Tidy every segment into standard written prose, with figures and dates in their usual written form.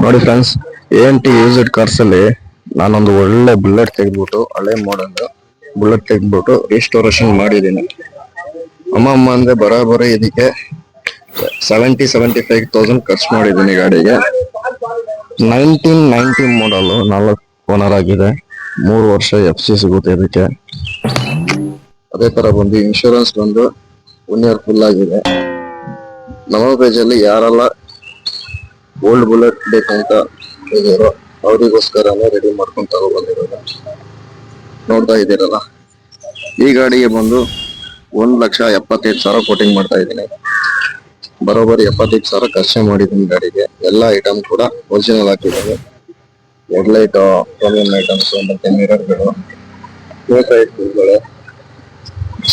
ನೋಡಿ friends, AMT used cars ಅಲ್ಲಿ ನಾನೊಂದು ಒಳ್ಳೆ ಬುಲೆಟ್ ತೆಗೆದ್ಬಿಟ್ಟು, ಹಳೆ ಮಾಡಲ್ ಬುಲೆಟ್ ತೆಗೆದ್ಬಿಟ್ಟು ರಿಸ್ಟೋರೇಷನ್ ಮಾಡಿದ್ದೀನಿ. ಅಮ್ಮ ಅಂದ್ರೆ ಬರಾಬರಿ ಇದಕ್ಕೆ 75,000 ಖರ್ಚು ಮಾಡಿದ್ದೀನಿ ಗಾಡಿಗೆ. 1990 ಮಾಡಲ್, 4 ಓನರ್ ಆಗಿದೆ, 3 ವರ್ಷ FC ಸಿಗುತ್ತೆ ಇದಕ್ಕೆ. ಅದೇ ತರ ಬಂದು ಇನ್ಶೂರೆನ್ಸ್ ಬಂದು 1 ಇಯರ್ ಫುಲ್ ಆಗಿದೆ. ನಮ್ಮ ಪೇಜಲ್ಲಿ ಯಾರೆಲ್ಲ ಓಲ್ಡ್ ಬುಲೆಟ್ ಬೇಕಂತ ಇದ್ದೀರೋ ಅವರಿಗೋಸ್ಕರನೇ ರೆಡಿ ಮಾಡ್ಕೊಂಡು ತಗೊಬಂದಿರೋದು. ನೋಡ್ತಾ ಇದ್ದೀರಲ್ಲ, ಈ ಗಾಡಿಗೆ ಬಂದು 1,75,000 ಕೋಟಿಂಗ್ ಮಾಡ್ತಾ ಇದ್ದೀನಿ. ಬರೋಬ್ಬರಿ 75,000 ಖರ್ಚು ಮಾಡಿದ್ದೀನಿ ಗಾಡಿಗೆ. ಎಲ್ಲ ಐಟಮ್ ಕೂಡ ಒರಿಜಿನಲ್ ಹಾಕಿದ್ದೀನಿ. ಹೆಡ್ಲೈಟ್ ಪ್ರೀಮಿಯಂ ಐಟಮ್ಸ್, ಮತ್ತೆ ಮಿರರ್ಗಳು, ಗಳು,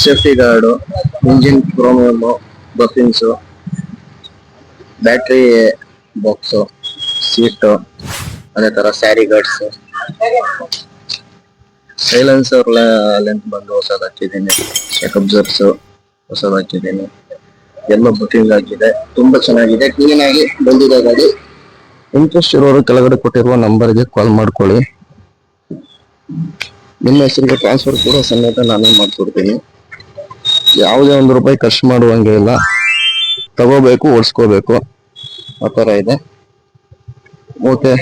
ಸೇಫ್ಟಿ ಗಾರ್ಡು, ಇಂಜಿನ್ ಪ್ರೋಮಿಯಮ್, ಬಫಿನ್ಸು, ಬ್ಯಾಟ್ರಿ ಬಾಕ್ಸು, ಸೀಟು, ಅದೇ ತರ ಸ್ಯಾರಿ ಗಾರ್ಡ್ಸ್, ಸೈಲೆನ್ಸರ್ ಲೆಂತ್ ಬಂದು ಹೊಸದ್ ಹಾಕಿದ್ದೀನಿ. ಅಬ್ಸರ್ವ್ಸ್ ಹೊಸದ್ ಹಾಕಿದ್ದೀನಿ. ಎಲ್ಲ ಬುಕಿಂಗ್ ಆಗಿದೆ, ತುಂಬಾ ಚೆನ್ನಾಗಿದೆ, ಕ್ಲೀನ್ ಆಗಿ ಬಂದಿದೆ ಗಾಡಿ. ಇಂಟ್ರೆಸ್ಟ್ ಇರೋರು ಕೆಳಗಡೆ ಕೊಟ್ಟಿರುವ ನಂಬರ್ಗೆ ಕಾಲ್ ಮಾಡ್ಕೊಳ್ಳಿ. ನಿಮ್ಮ ಹೆಸರಿಗೆ ಟ್ರಾನ್ಸ್ಫರ್ ಕೂಡ ಸಮೇತ ನಾನೇ ಮಾಡ್ಕೊಡ್ತೀನಿ. ಯಾವುದೇ ₹1 ಖರ್ಚು ಮಾಡುವಂಗೆ ಇಲ್ಲ, ತಗೋಬೇಕು, ಓಡಿಸ್ಕೋಬೇಕು, ಆ ತರ ಇದೆ. ಓಕೆ,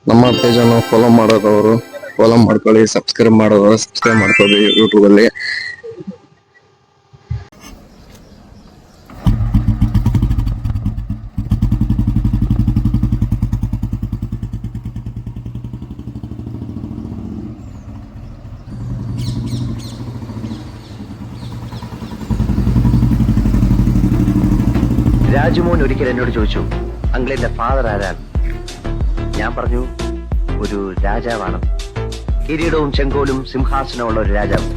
ನಮ್ಮ ಪೇಜನ್ನು ಫಾಲೋ ಮಾಡೋದವರು ಫಾಲೋ ಮಾಡ್ಕೊಳ್ಳಿ, ಸಬ್ಸ್ಕ್ರೈಬ್ ಮಾಡೋದವರು ಸಬ್ಸ್ಕ್ರೈಬ್ ಮಾಡ್ಕೊಳ್ಳಿ ಯೂಟ್ಯೂಬ್ ಅಲ್ಲಿ. രാജുമോൻ ഒരിക്കൽ എന്നോട് ചോദിച്ചു, അങ്കിളിന്റെ ഫാദർ ആരാണ്? ഞാൻ പറഞ്ഞു, ഒരു രാജാവാണ്, കിരീടവും ചെങ്കോലും സിംഹാസനമുള്ള ഒരു രാജാവ്.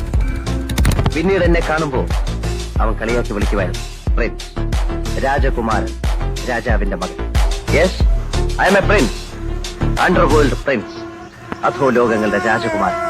പിന്നീട് എന്നെ കാണുമ്പോ അവൻ കളിയാക്കി വിളിക്കുമായിരുന്നു, പ്രിൻസ്, രാജകുമാരൻ, രാജാവിന്റെ മകൻ. Yes, I am a prince, underworld prince, അധോ ലോകങ്ങളുടെ രാജകുമാരൻ.